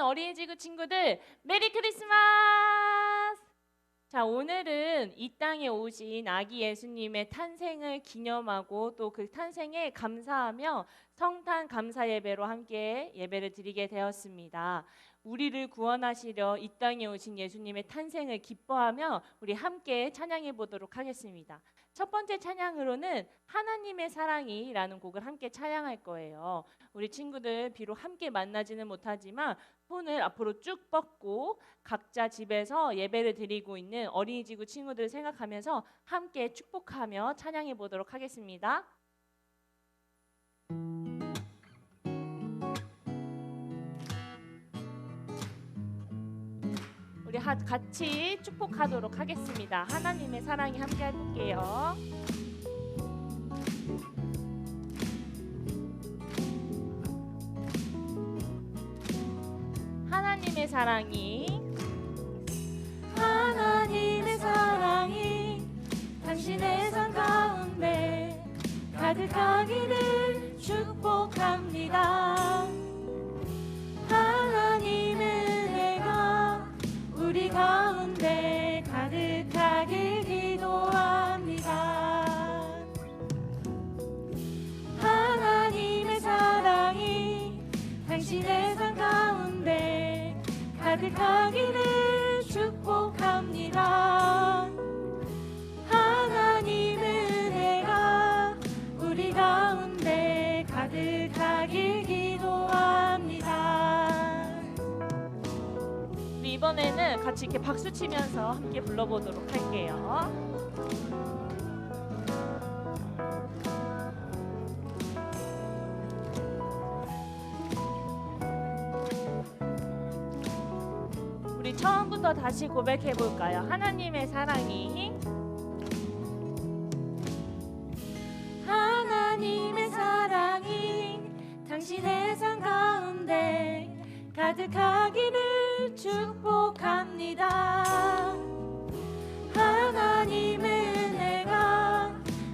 어린이 지구 친구들, 메리 크리스마스! 자, 오늘은 이 땅에 오신 아기 예수님의 탄생을 기념하고 또 그 탄생에 감사하며 성탄 감사 예배로 함께 예배를 드리게 되었습니다. 우리를 구원하시려 이 땅에 오신 예수님의 탄생을 기뻐하며 우리 함께 찬양해 보도록 하겠습니다. 첫 번째 찬양으로는 하나님의 사랑이라는 곡을 함께 찬양할 거예요. 우리 친구들 비록 함께 만나지는 못하지만 손을 앞으로 쭉 뻗고 각자 집에서 예배를 드리고 있는 어린이지구 친구들을 생각하면서 함께 축복하며 찬양해 보도록 하겠습니다. 우리 같이 축복하도록 하겠습니다. 하나님의 사랑이 함께 할게요. 하나님의 사랑이 당신의 삶 가운데 가득하기를 축복합니다. 하나님의 은혜가 우리 가운데 가득하길 기도합니다. 하나님의 사랑이 당신의 삶 가운데 가득하기를 축복합니다. 하나님의 은혜가 우리 가운데 가득하길 기도합니다. 우리 이번에는 같이 이렇게 박수 치면서 함께 불러보도록 할게요. 우리 처음부터 다시 고백해 볼까요? 하나님의 사랑이 당신의 삶 가운데 가득하기를 축복합니다. 하나님의 은혜가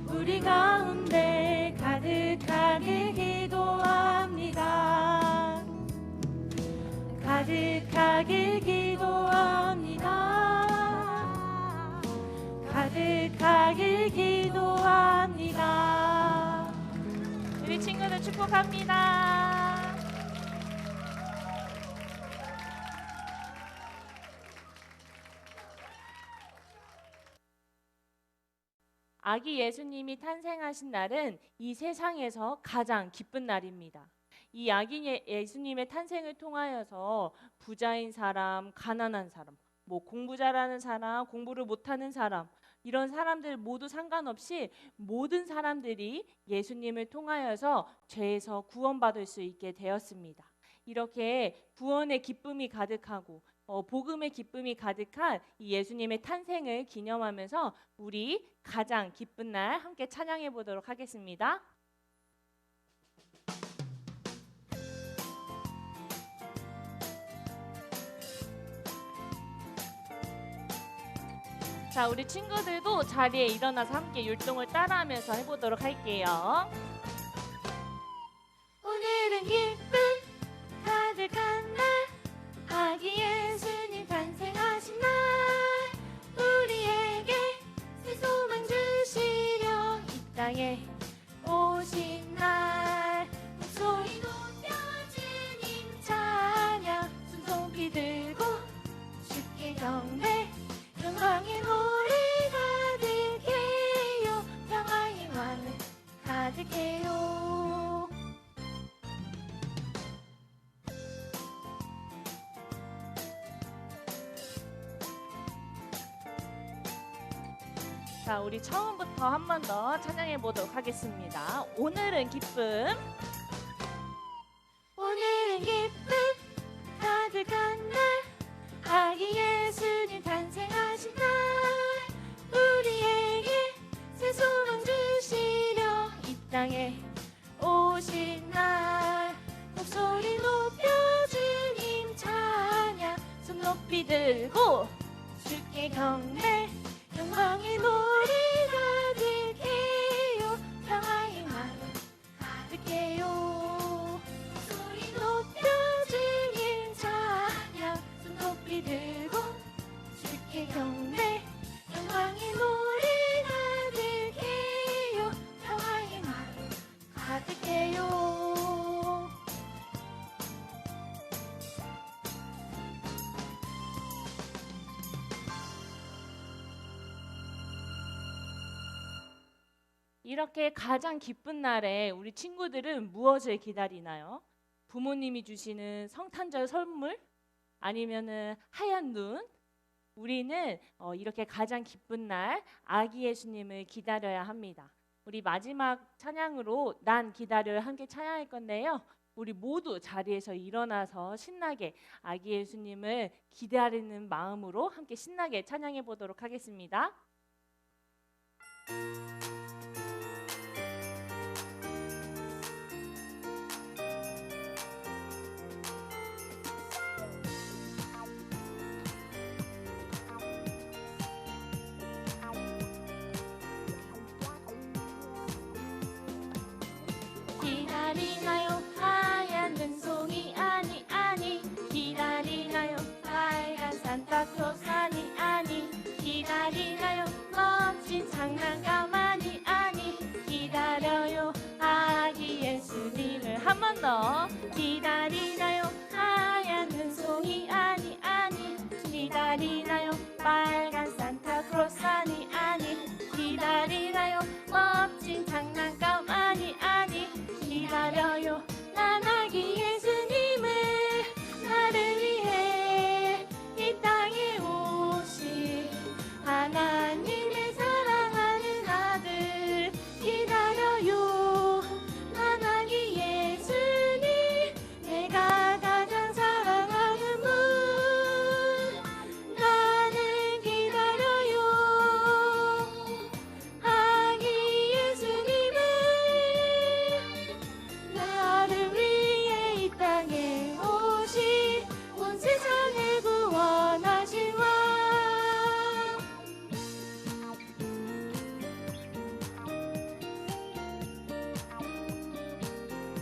우리 가운데 가득하길 기도합니다. 가득하길 기도합니다. 가득하길 기도합니다. 우리 친구들 축복합니다. 아기 예수님이 탄생하신 날은 이 세상에서 가장 기쁜 날입니다. 이 아기 예수님의 탄생을 통하여서 부자인 사람, 가난한 사람, 공부 잘하는 사람, 공부를 못하는 사람, 이런 사람들 모두 상관없이 모든 사람들이 예수님을 통하여서 죄에서 구원받을 수 있게 되었습니다. 이렇게 구원의 기쁨이 가득하고 복음의 기쁨이 가득한 이 예수님의 탄생을 기념하면서 우리 가장 기쁜 날 함께 찬양해 보도록 하겠습니다. 자, 우리 친구들도 자리에 일어나서 함께 율동을 따라하면서 해보도록 할게요. 오늘은 기쁨 가득한 날, 아기 예수님 탄생하신 날, 우리에게 새 소망 주시려 이 땅에 오신 날, 목소리 높여 주님 찬양, 손높이 들고 주께 경배, 영광의 노래 가득해요, 평화의 왕을 가득해요. 자, 우리 처음부터 한 번 더 찬양해 보도록 하겠습니다. 오늘은 기쁨, 오늘은 기쁨 가득한 날, 아기 예수님 탄생하신 날, 우리에게 새 소망 주시려 이 땅에 오신 날, 목소리 높여 주님 찬양, 손 높이 들고 주께 경배, 영광의 노래 가득해요, 평화의 마음 가득해요, 목소리 높여 주님 찬양, 이렇게 가장 기쁜 날에 우리 친구들은 무엇을 기다리나요? 부모님이 주시는 성탄절 선물? 아니면은 하얀 눈? 우리는 이렇게 가장 기쁜 날 아기 예수님을 기다려야 합니다. 우리 마지막 찬양으로 난 기다려를 함께 찬양할 건데요. 우리 모두 자리에서 일어나서 신나게 아기 예수님을 기다리는 마음으로 함께 신나게 찬양해 보도록 하겠습니다. 기다리나요 하얀 눈송이 아니 아니 기다리나요 빨간 산타클로스 아니 아니 기다리나요 멋진 장난감 아니 아니 기다려요 아기 예수님을 한 번 더. 기다리나요 하얀 눈송이 아니 아니 기다리나요 빨간 산타클로스 아니 아니 기다리나요 멋진 장난감 아니 아니 기다려요 난 아기 예수님을 나를 위해 이 땅에 오신 하나님의 사랑하는 아들 기다려요 난 아기 예수님 내가 가장 사랑하는 분 나는 기다려요 아기 예수님을 나를 위해 이 땅에 오신 온 세상을 구원하신 왕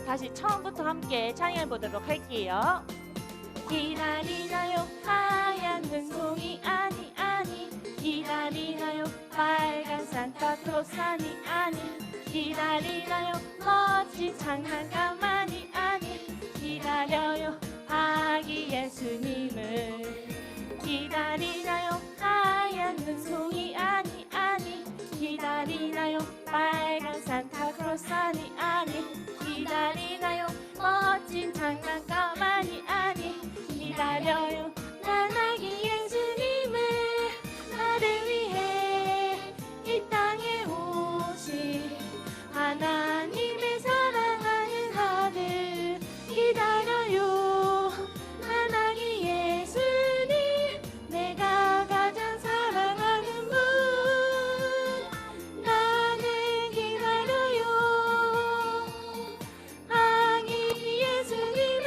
다시 처음부터 함께 찬양해 보도록 할게요. 기다리나요 하얀 눈송이 아니 아니 기다리나요 빨간 산타클로스 아니 아니 기다리나요 멋진 장난감 아니 아니 기다려요 아기 예수님을 기다리나요 하얀 눈송이 아니 아니 기다리나요 빨간 산타클로스 아니 아니 기다리나요 멋진 장난감 아니 아니 기다려요 난 아기 예수님을 나를 위해 이 땅에 오신 하나님의 사랑하는 아들 기다려요 난 아기 예수님 내가 가장 사랑하는 분 나는 기다려요 아기 예수님을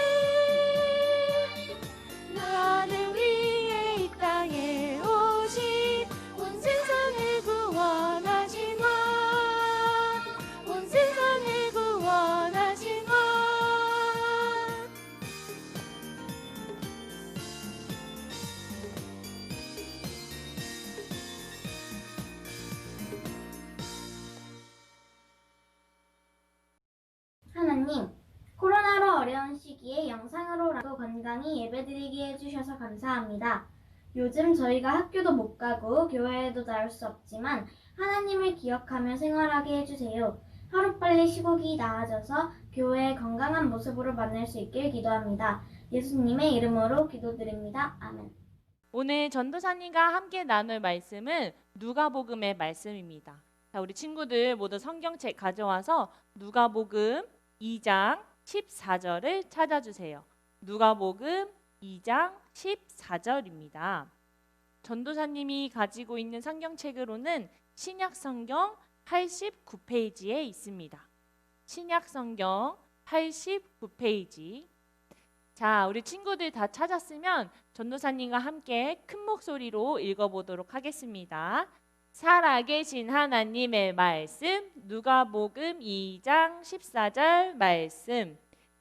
나를 위해 이 땅에 오신 온 세상을 구원하신 왕 온 세상을 구원하신 왕 하나님, 코로나로 어려운 시기에 영상으로라도 건강히 예배드리게 해주셔서 감사합니다. 요즘 저희가 학교도 못 가고 교회에도 나올 수 없지만 하나님을 기억하며 생활하게 해주세요. 하루빨리 시국이 나아져서 교회의 건강한 모습으로 만날 수 있길 기도합니다. 예수님의 이름으로 기도드립니다. 아멘. 오늘 전도사님과 함께 나눌 말씀은 누가복음의 말씀입니다. 자, 우리 친구들 모두 성경책 가져와서 누가복음 2장 14절을 찾아주세요. 누가복음 2장 14절입니다. 전도사님이 가지고 있는 성경책으로는 신약성경 89페이지에 있습니다. 신약성경 89페이지. 자, 우리 친구들 다 찾았으면 전도사님과 함께 큰 목소리로 읽어보도록 하겠습니다. 살아계신 하나님의 말씀, 누가복음 2장 14절 말씀.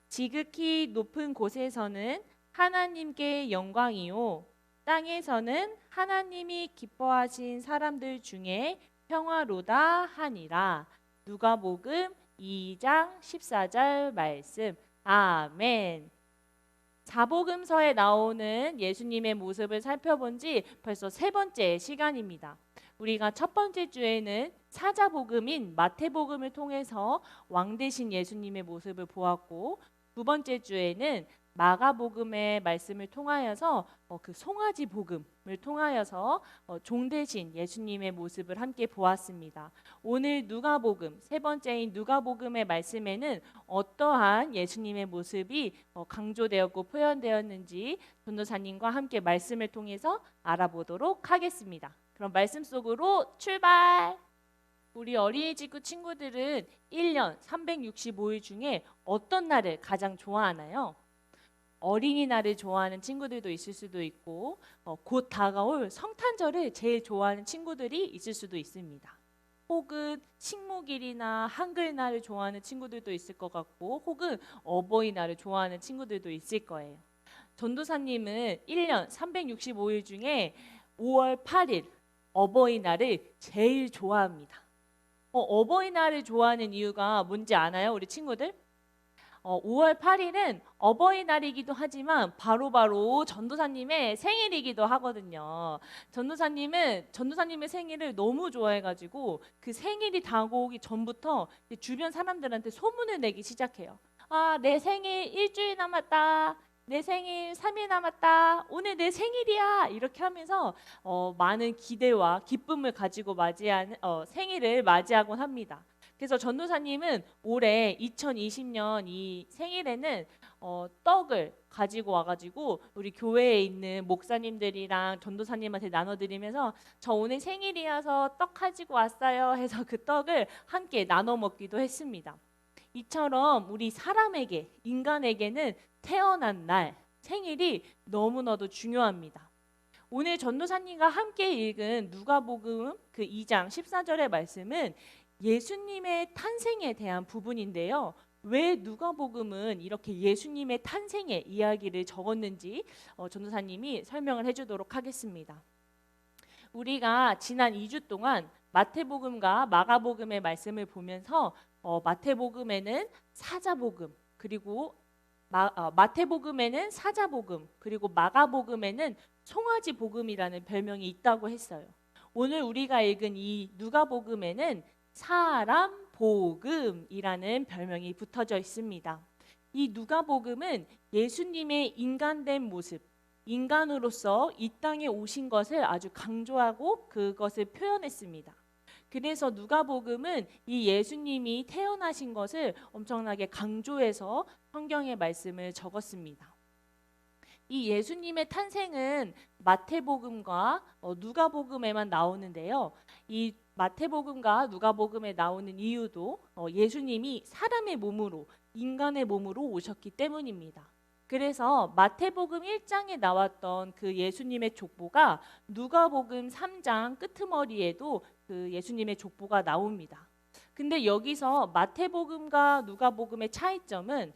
지극히 높은 곳에서는 하나님께 영광이요, 땅에서는 하나님이 기뻐하신 사람들 중에 평화로다 하니라. 누가복음 2장 14절 말씀. 아멘. 사복음서에 나오는 예수님의 모습을 살펴본 지 벌써 세 번째 시간입니다. 우리가 첫 번째 주에는 사자복음인 마태복음을 통해서 왕 되신 예수님의 모습을 보았고, 두 번째 주에는 마가복음의 말씀을 통하여서 그 송아지 복음을 통하여서 종 되신 예수님의 모습을 함께 보았습니다. 오늘 누가복음, 세 번째인 누가복음의 말씀에는 어떠한 예수님의 모습이 강조되었고 표현되었는지 전도사님과 함께 말씀을 통해서 알아보도록 하겠습니다. 그럼 말씀 속으로 출발! 우리 어린이집구 친구들은 1년 365일 중에 어떤 날을 가장 좋아하나요? 어린이날을 좋아하는 친구들도 있을 수도 있고, 곧 다가올 성탄절을 제일 좋아하는 친구들이 있을 수도 있습니다. 혹은 식목일이나 한글날을 좋아하는 친구들도 있을 것 같고, 혹은 어버이날을 좋아하는 친구들도 있을 거예요. 전도사님은 1년 365일 중에 5월 8일 어버이날을 제일 좋아합니다. 어버이날을 좋아하는 이유가 뭔지 아나요, 우리 친구들? 5월 8일은 어버이날이기도 하지만 바로바로 전도사님의 생일이기도 하거든요. 전도사님의 생일을 너무 좋아해가지고 그 생일이 다가오기 전부터 주변 사람들한테 소문을 내기 시작해요. 아, 내 생일 일주일 남았다. 내 생일 3일 남았다. 오늘 내 생일이야. 이렇게 하면서 많은 기대와 기쁨을 가지고 맞이하는 생일을 맞이하곤 합니다. 그래서 전도사님은 올해 2020년 이 생일에는 떡을 가지고 와가지고 우리 교회에 있는 목사님들이랑 전도사님한테 나눠드리면서 저 오늘 생일이어서 떡 가지고 왔어요 해서 그 떡을 함께 나눠 먹기도 했습니다. 이처럼 우리 사람에게, 인간에게는 태어난 날, 생일이 너무나도 중요합니다. 오늘 전도사님과 함께 읽은 누가복음 그 2장 14절의 말씀은 예수님의 탄생에 대한 부분인데요. 왜 누가복음은 이렇게 예수님의 탄생의 이야기를 적었는지 전도사님이 설명을 해주도록 하겠습니다. 우리가 지난 2주 동안 마태복음과 마가복음의 말씀을 보면서 마태복음에는 사자복음, 그리고 마태복음에는 사자복음, 그리고 마가복음에는 송아지복음이라는 별명이 있다고 했어요. 오늘 우리가 읽은 이 누가복음에는 사람 복음이라는 별명이 붙어져 있습니다. 이 누가복음은 예수님의 인간된 모습, 인간으로서 이 땅에 오신 것을 아주 강조하고 그것을 표현했습니다. 그래서 누가복음은 이 예수님이 태어나신 것을 엄청나게 강조해서 성경의 말씀을 적었습니다. 이 예수님의 탄생은 마태복음과 누가복음에만 나오는데요. 이 마태복음과 누가복음에 나오는 이유도 예수님이 사람의 몸으로, 인간의 몸으로 오셨기 때문입니다. 그래서 마태복음 1장에 나왔던 그 예수님의 족보가 누가복음 3장 끄트머리에도 그 예수님의 족보가 나옵니다. 근데 여기서 마태복음과 누가복음의 차이점은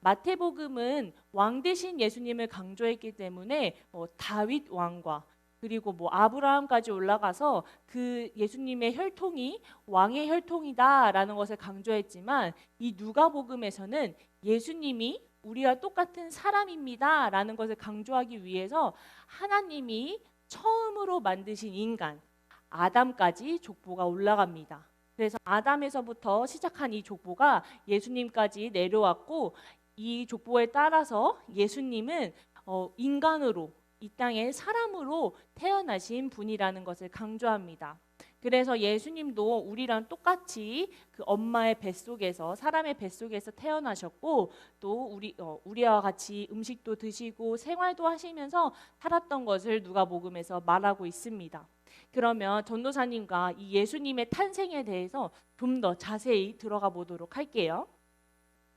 마태복음은 왕 되신 예수님을 강조했기 때문에 다윗 왕과 그리고 아브라함까지 올라가서 그 예수님의 혈통이 왕의 혈통이다라는 것을 강조했지만 이 누가복음에서는 예수님이 우리와 똑같은 사람입니다라는 것을 강조하기 위해서 하나님이 처음으로 만드신 인간 아담까지 족보가 올라갑니다. 그래서 아담에서부터 시작한 이 족보가 예수님까지 내려왔고 이 족보에 따라서 예수님은 인간으로 이 땅에 사람으로 태어나신 분이라는 것을 강조합니다. 그래서 예수님도 우리랑 똑같이 그 엄마의 뱃속에서 사람의 뱃속에서 태어나셨고 또 우리와 같이 음식도 드시고 생활도 하시면서 살았던 것을 누가복음에서 말하고 있습니다. 그러면 전도사님과 이 예수님의 탄생에 대해서 좀 더 자세히 들어가 보도록 할게요.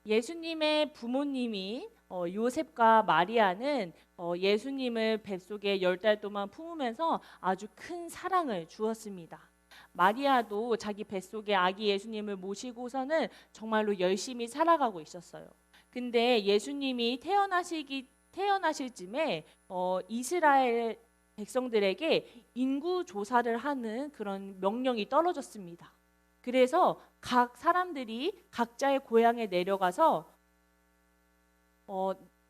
예수님의 부모님이 요셉과 마리아는 예수님을 뱃속에 10달 동안 품으면서 아주 큰 사랑을 주었습니다. 마리아도 자기 뱃속에 아기 예수님을 모시고서는 정말로 열심히 살아가고 있었어요. 근데 예수님이 태어나실 쯤에 이스라엘 백성들에게 인구 조사를 하는 그런 명령이 떨어졌습니다. 그래서 각 사람들이 각자의 고향에 내려가서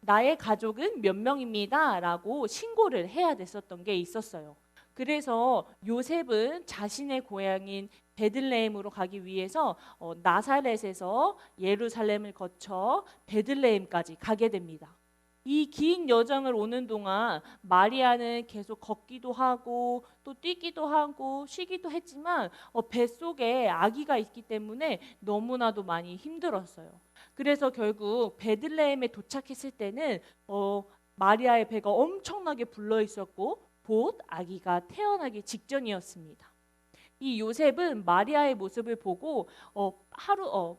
나의 가족은 몇 명입니다 라고 신고를 해야 됐었던 게 있었어요. 그래서 요셉은 자신의 고향인 베들레헴으로 가기 위해서 나사렛에서 예루살렘을 거쳐 베들레헴까지 가게 됩니다. 이 긴 여정을 오는 동안 마리아는 계속 걷기도 하고 또 뛰기도 하고 쉬기도 했지만 뱃속에 아기가 있기 때문에 너무나도 많이 힘들었어요. 그래서 결국 베들레헴에 도착했을 때는 마리아의 배가 엄청나게 불러 있었고 곧 아기가 태어나기 직전이었습니다. 이 요셉은 마리아의 모습을 보고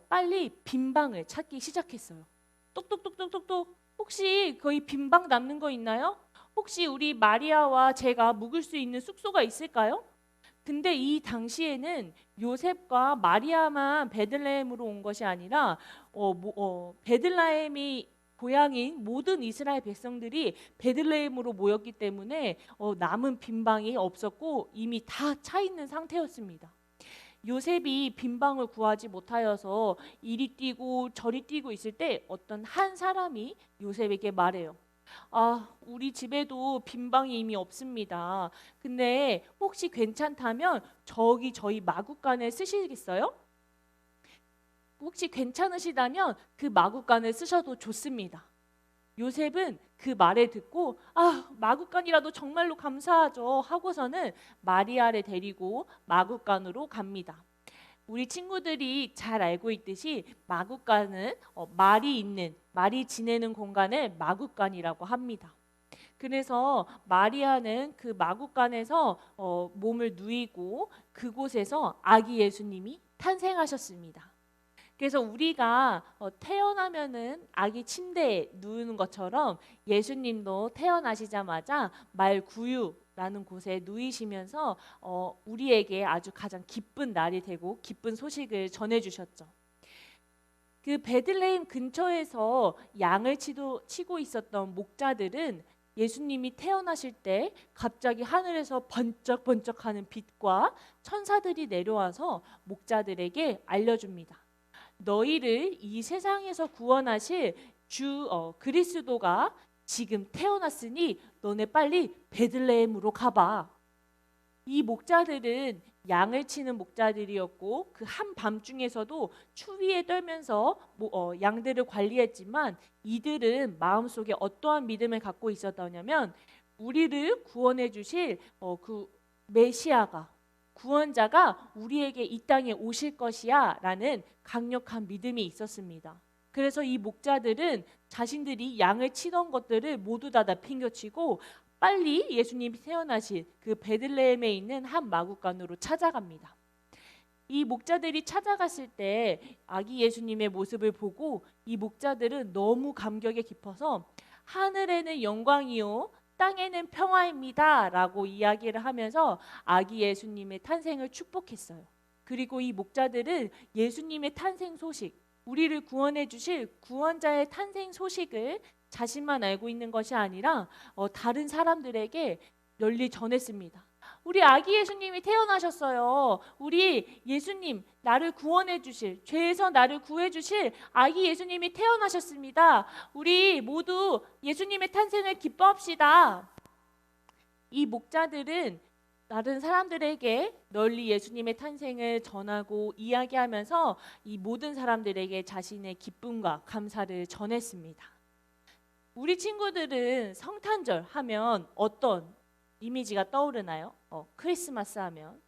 빨리 빈방을 찾기 시작했어요. 똑똑똑똑똑똑. 혹시 거기 빈방 남는 거 있나요? 혹시 우리 마리아와 제가 묵을 수 있는 숙소가 있을까요? 근데 이 당시에는 요셉과 마리아만 베들레헴으로 온 것이 아니라 베들레헴이 고향인 모든 이스라엘 백성들이 베들레헴으로 모였기 때문에 남은 빈방이 없었고 이미 다 차 있는 상태였습니다. 요셉이 빈방을 구하지 못하여서 이리 뛰고 저리 뛰고 있을 때 어떤 한 사람이 요셉에게 말해요. 우리 집에도 빈방이 이미 없습니다. 근데 혹시 괜찮다면 저희 마구간을 쓰시겠어요? 혹시 괜찮으시다면 그 마구간을 쓰셔도 좋습니다. 요셉은 그 말을 듣고 마구간이라도 정말로 감사하죠 하고서는 마리아를 데리고 마구간으로 갑니다. 우리 친구들이 잘 알고 있듯이 마구간은 말이 지내는 공간을 마구간이라고 합니다. 그래서 마리아는 그 마구간에서 몸을 누이고 그곳에서 아기 예수님이 탄생하셨습니다. 그래서 우리가 태어나면은 아기 침대에 누우는 것처럼 예수님도 태어나시자마자 말구유라는 곳에 누이시면서 우리에게 아주 가장 기쁜 날이 되고 기쁜 소식을 전해주셨죠. 그 베들레헴 근처에서 양을 치고 있었던 목자들은 예수님이 태어나실 때 갑자기 하늘에서 번쩍번쩍하는 빛과 천사들이 내려와서 목자들에게 알려줍니다. 너희를 이 세상에서 구원하실 주 그리스도가 지금 태어났으니 너네 빨리 베들레헴으로 가봐. 이 목자들은 양을 치는 목자들이었고 그 한밤중에서도 추위에 떨면서 양들을 관리했지만 이들은 마음속에 어떠한 믿음을 갖고 있었더냐면 우리를 구원해 주실 그 메시아가 구원자가 우리에게 이 땅에 오실 것이야 라는 강력한 믿음이 있었습니다. 그래서 이 목자들은 자신들이 양을 치던 것들을 모두 다 팽겨치고 빨리 예수님이 태어나신 그 베들레헴에 있는 한 마구간으로 찾아갑니다. 이 목자들이 찾아갔을 때 아기 예수님의 모습을 보고 이 목자들은 너무 감격에 깊어서 하늘에는 영광이요 땅에는 평화입니다 라고 이야기를 하면서 아기 예수님의 탄생을 축복했어요. 그리고 이 목자들은 예수님의 탄생 소식, 우리를 구원해 주실 구원자의 탄생 소식을 자신만 알고 있는 것이 아니라 다른 사람들에게 널리 전했습니다. 우리 아기 예수님이 태어나셨어요. 우리 예수님, 나를 구원해 주실, 죄에서 나를 구해 주실 아기 예수님이 태어나셨습니다. 우리 모두 예수님의 탄생을 기뻐합시다. 이 목자들은 다른 사람들에게 널리 예수님의 탄생을 전하고 이야기하면서 이 모든 사람들에게 자신의 기쁨과 감사를 전했습니다. 우리 친구들은 성탄절 하면 어떤 이미지가 떠오르나요? 크리스마스 하면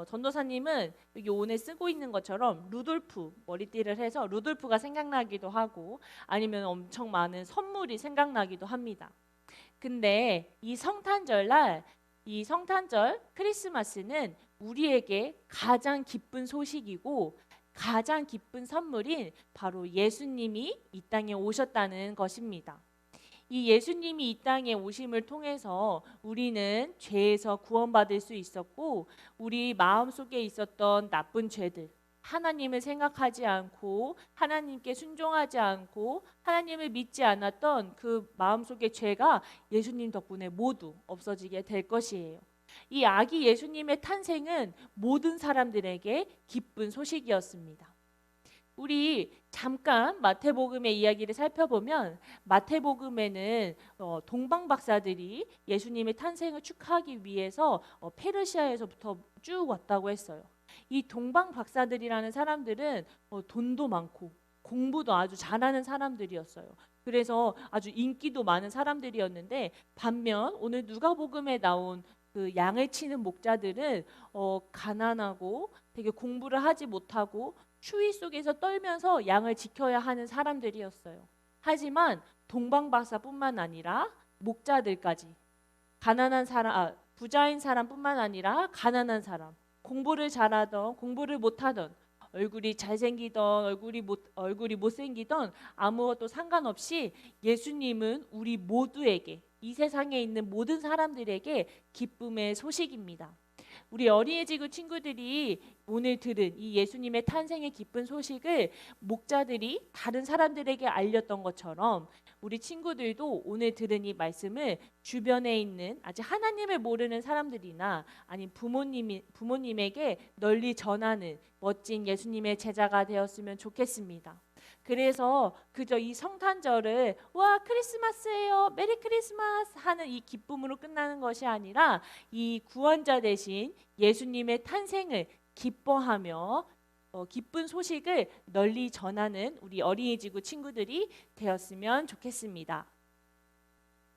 전도사님은 여기 오늘 쓰고 있는 것처럼 루돌프 머리띠를 해서 루돌프가 생각나기도 하고 아니면 엄청 많은 선물이 생각나기도 합니다. 근데 이 성탄절 크리스마스는 우리에게 가장 기쁜 소식이고 가장 기쁜 선물인 바로 예수님이 이 땅에 오셨다는 것입니다. 이 예수님이 이 땅에 오심을 통해서 우리는 죄에서 구원받을 수 있었고 우리 마음속에 있었던 나쁜 죄들, 하나님을 생각하지 않고 하나님께 순종하지 않고 하나님을 믿지 않았던 그 마음속의 죄가 예수님 덕분에 모두 없어지게 될 것이에요. 이 아기 예수님의 탄생은 모든 사람들에게 기쁜 소식이었습니다. 우리 잠깐 마태복음의 이야기를 살펴보면 마태복음에는 동방 박사들이 예수님의 탄생을 축하하기 위해서 페르시아에서부터 쭉 왔다고 했어요. 이 동방 박사들이라는 사람들은 돈도 많고 공부도 아주 잘하는 사람들이었어요. 그래서 아주 인기도 많은 사람들이었는데 반면 오늘 누가복음에 나온 그 양을 치는 목자들은 가난하고 되게 공부를 하지 못하고 추위 속에서 떨면서 양을 지켜야 하는 사람들이었어요. 하지만 동방 박사뿐만 아니라 목자들까지 가난한 사람, 부자인 사람뿐만 아니라 가난한 사람, 공부를 잘하던, 공부를 못하던, 얼굴이 잘생기던, 얼굴이 못생기던 아무것도 상관없이 예수님은 우리 모두에게, 이 세상에 있는 모든 사람들에게 기쁨의 소식입니다. 우리 어린이 지구 친구들이 오늘 들은 이 예수님의 탄생의 기쁜 소식을 목자들이 다른 사람들에게 알렸던 것처럼 우리 친구들도 오늘 들은 이 말씀을 주변에 있는 아직 하나님을 모르는 사람들이나 아니면 부모님에게 널리 전하는 멋진 예수님의 제자가 되었으면 좋겠습니다. 그래서 그저 이 성탄절을 와 크리스마스예요, 메리 크리스마스 하는 이 기쁨으로 끝나는 것이 아니라 이 구원자 대신 예수님의 탄생을 기뻐하며 기쁜 소식을 널리 전하는 우리 어린이 지구 친구들이 되었으면 좋겠습니다.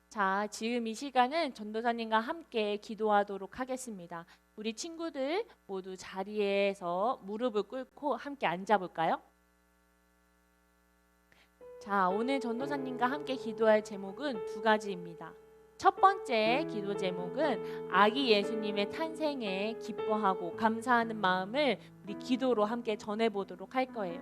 자, 지금 이 시간은 전도사님과 함께 기도하도록 하겠습니다. 우리 친구들 모두 자리에서 무릎을 꿇고 함께 앉아볼까요? 자, 오늘 전도사님과 함께 기도할 제목은 두 가지입니다. 첫 번째 기도 제목은 아기 예수님의 탄생에 기뻐하고 감사하는 마음을 우리 기도로 함께 전해보도록 할 거예요.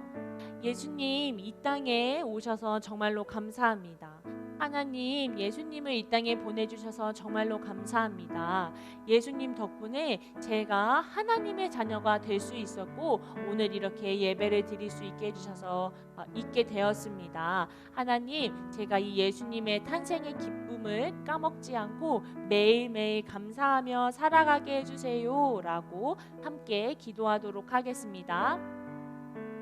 예수님 이 땅에 오셔서 정말로 감사합니다. 하나님, 예수님을 이 땅에 보내주셔서 정말로 감사합니다. 예수님 덕분에 제가 하나님의 자녀가 될 수 있었고 오늘 이렇게 예배를 드릴 수 있게 해주셔서 있게 되었습니다. 하나님, 제가 이 예수님의 탄생의 기쁨을 까먹지 않고 매일매일 감사하며 살아가게 해주세요 라고 함께 기도하도록 하겠습니다.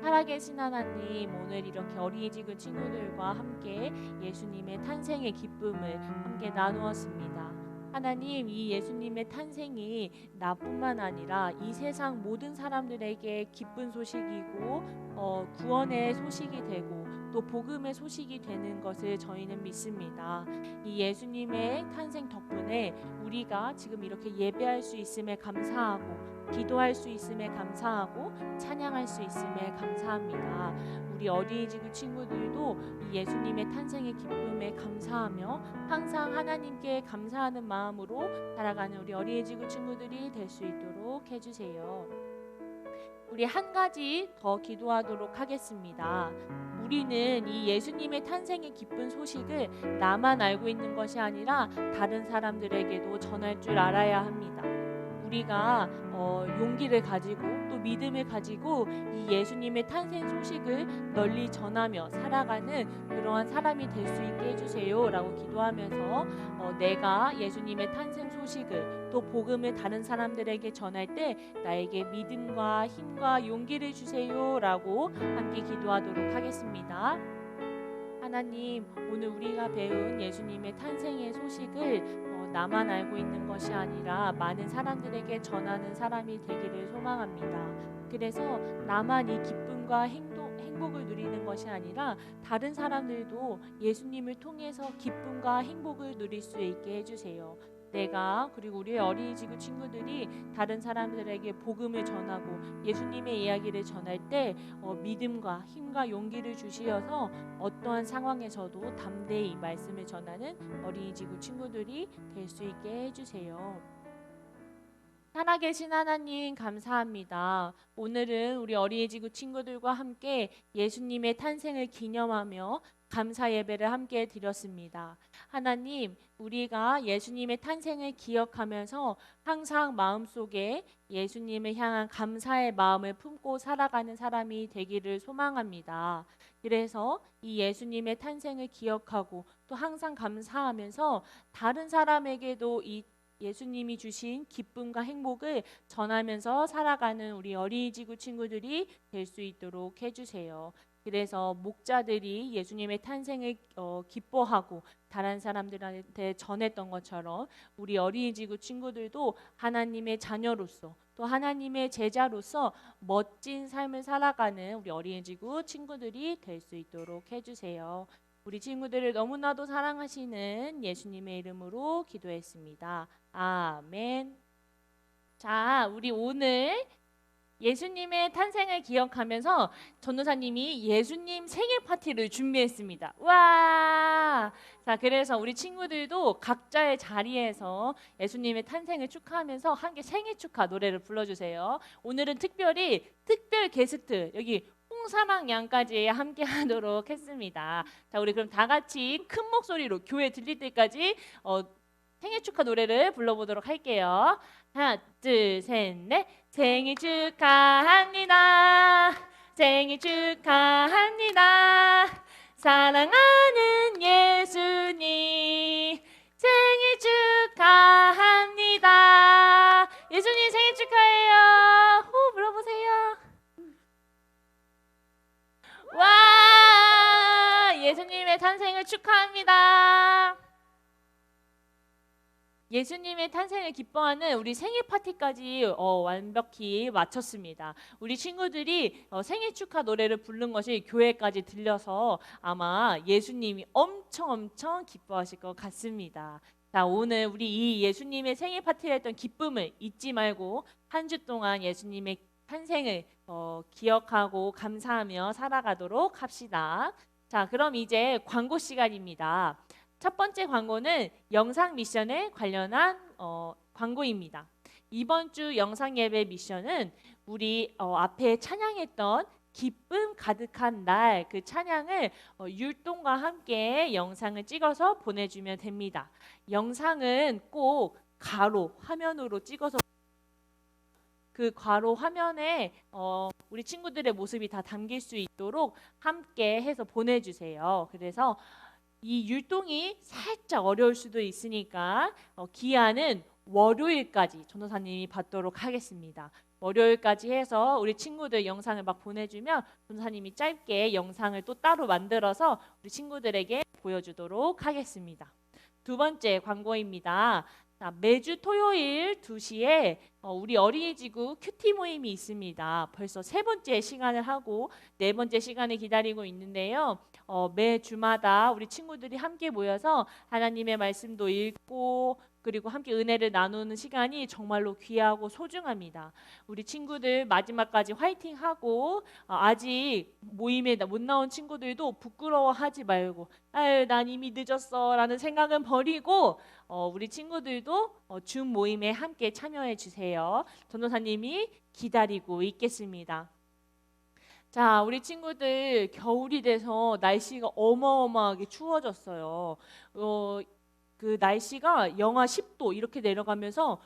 살아계신 하나님, 오늘 이렇게 어린이 지구 친구들과 함께 예수님의 탄생의 기쁨을 함께 나누었습니다. 하나님, 이 예수님의 탄생이 나뿐만 아니라 이 세상 모든 사람들에게 기쁜 소식이고 구원의 소식이 되고 또 복음의 소식이 되는 것을 저희는 믿습니다. 이 예수님의 탄생 덕분에 우리가 지금 이렇게 예배할 수 있음에 감사하고 기도할 수 있음에 감사하고 찬양할 수 있음에 감사합니다. 우리 어린이 지구 친구들도 이 예수님의 탄생의 기쁨에 감사하며 항상 하나님께 감사하는 마음으로 살아가는 우리 어린이 지구 친구들이 될 수 있도록 해주세요. 우리 한 가지 더 기도하도록 하겠습니다. 우리는 이 예수님의 탄생의 기쁜 소식을 나만 알고 있는 것이 아니라 다른 사람들에게도 전할 줄 알아야 합니다. 우리가 용기를 가지고 또 믿음을 가지고 이 예수님의 탄생 소식을 널리 전하며 살아가는 그러한 사람이 될 수 있게 해주세요 라고 기도하면서 내가 예수님의 탄생 소식을 또 복음을 다른 사람들에게 전할 때 나에게 믿음과 힘과 용기를 주세요 라고 함께 기도하도록 하겠습니다. 하나님, 오늘 우리가 배운 예수님의 탄생의 소식을 나만 알고 있는 것이 아니라 많은 사람들에게 전하는 사람이 되기를 소망합니다. 그래서 나만 이 기쁨과 행복을 누리는 것이 아니라 다른 사람들도 예수님을 통해서 기쁨과 행복을 누릴 수 있게 해주세요. 내가 그리고 우리 어린이 지구 친구들이 다른 사람들에게 복음을 전하고 예수님의 이야기를 전할 때 믿음과 힘과 용기를 주시어서 어떠한 상황에서도 담대히 말씀을 전하는 어린이 지구 친구들이 될 수 있게 해주세요. 살아계신 하나님 감사합니다. 오늘은 우리 어린이 지구 친구들과 함께 예수님의 탄생을 기념하며 감사 예배를 함께 드렸습니다. 하나님, 우리가 예수님의 탄생을 기억하면서 항상 마음속에 예수님을 향한 감사의 마음을 품고 살아가는 사람이 되기를 소망합니다. 그래서 이 예수님의 탄생을 기억하고 또 항상 감사하면서 다른 사람에게도 이 예수님이 주신 기쁨과 행복을 전하면서 살아가는 우리 어린이 지구 친구들이 될 수 있도록 해주세요. 그래서 목자들이 예수님의 탄생을 기뻐하고 다른 사람들한테 전했던 것처럼 우리 어린이 지구 친구들도 하나님의 자녀로서 또 하나님의 제자로서 멋진 삶을 살아가는 우리 어린이 지구 친구들이 될 수 있도록 해주세요. 우리 친구들을 너무나도 사랑하시는 예수님의 이름으로 기도했습니다. 아멘. 자, 우리 오늘 예수님의 탄생을 기억하면서 전도사님이 예수님 생일 파티를 준비했습니다. 와! 자, 그래서 우리 친구들도 각자의 자리에서 예수님의 탄생을 축하하면서 함께 생일 축하 노래를 불러주세요. 오늘은 특별히 특별 게스트 여기 홍사랑 양까지 함께 하도록 했습니다. 자, 우리 그럼 다 같이 큰 목소리로 교회 들릴 때까지 생일 축하 노래를 불러보도록 할게요. 하나, 둘, 셋, 넷. 생일 축하합니다. 생일 축하합니다. 사랑하는 예수님 생일 축하합니다. 예수님 생일 축하해요. 호 불러보세요. 와, 예수님의 탄생을 축하합니다. 예수님의 탄생을 기뻐하는 우리 생일 파티까지 완벽히 마쳤습니다. 우리 친구들이 생일 축하 노래를 부른 것이 교회까지 들려서 아마 예수님이 엄청 기뻐하실 것 같습니다. 자, 오늘 우리 이 예수님의 생일 파티를 했던 기쁨을 잊지 말고 한 주 동안 예수님의 탄생을 기억하고 감사하며 살아가도록 합시다. 자, 그럼 이제 광고 시간입니다. 첫 번째 광고는 영상 미션에 관련한 광고입니다. 이번 주 영상 예배 미션은 우리 앞에 찬양했던 기쁨 가득한 날 그 찬양을 율동과 함께 영상을 찍어서 보내주면 됩니다. 영상은 꼭 가로 화면으로 찍어서 그 괄호 화면에 우리 친구들의 모습이 다 담길 수 있도록 함께 해서 보내주세요. 그래서 이 율동이 살짝 어려울 수도 있으니까 기한은 월요일까지 전도사님이 받도록 하겠습니다. 월요일까지 해서 우리 친구들 영상을 막 보내주면 전도사님이 짧게 영상을 또 따로 만들어서 우리 친구들에게 보여주도록 하겠습니다. 두 번째 광고입니다. 자, 매주 토요일 2시에 우리 어린이지구 큐티 모임이 있습니다. 벌써 세 번째 시간을 하고 네 번째 시간을 기다리고 있는데요. 매 주마다 우리 친구들이 함께 모여서 하나님의 말씀도 읽고 그리고 함께 은혜를 나누는 시간이 정말로 귀하고 소중합니다. 우리 친구들 마지막까지 화이팅하고 아직 모임에 못 나온 친구들도 부끄러워하지 말고 아유 난 이미 늦었어 라는 생각은 버리고 우리 친구들도 줌 모임에 함께 참여해 주세요. 전도사님이 기다리고 있겠습니다. 자, 우리 친구들 겨울이 돼서 날씨가 어마어마하게 추워졌어요. 그 날씨가 영하 10도 이렇게 내려가면서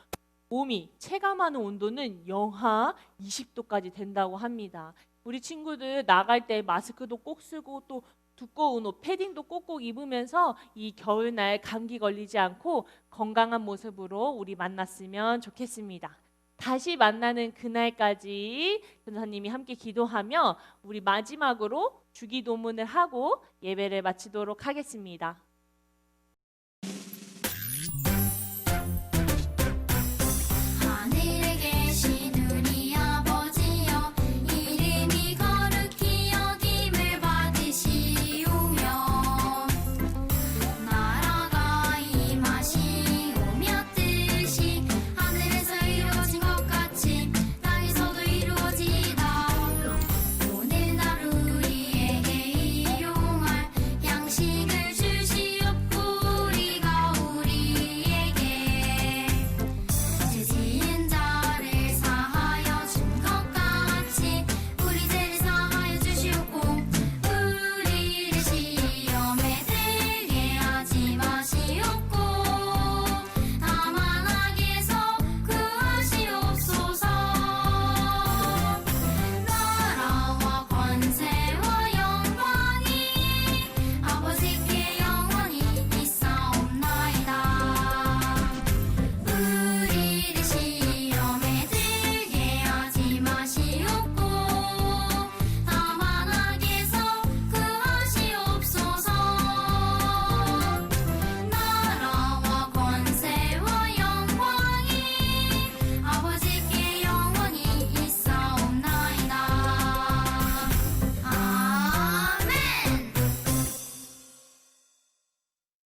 몸이 체감하는 온도는 영하 20도까지 된다고 합니다. 우리 친구들 나갈 때 마스크도 꼭 쓰고 또 두꺼운 옷, 패딩도 꼭꼭 입으면서 이 겨울날 감기 걸리지 않고 건강한 모습으로 우리 만났으면 좋겠습니다. 다시 만나는 그날까지 전도사님이 함께 기도하며 우리 마지막으로 주기도문을 하고 예배를 마치도록 하겠습니다.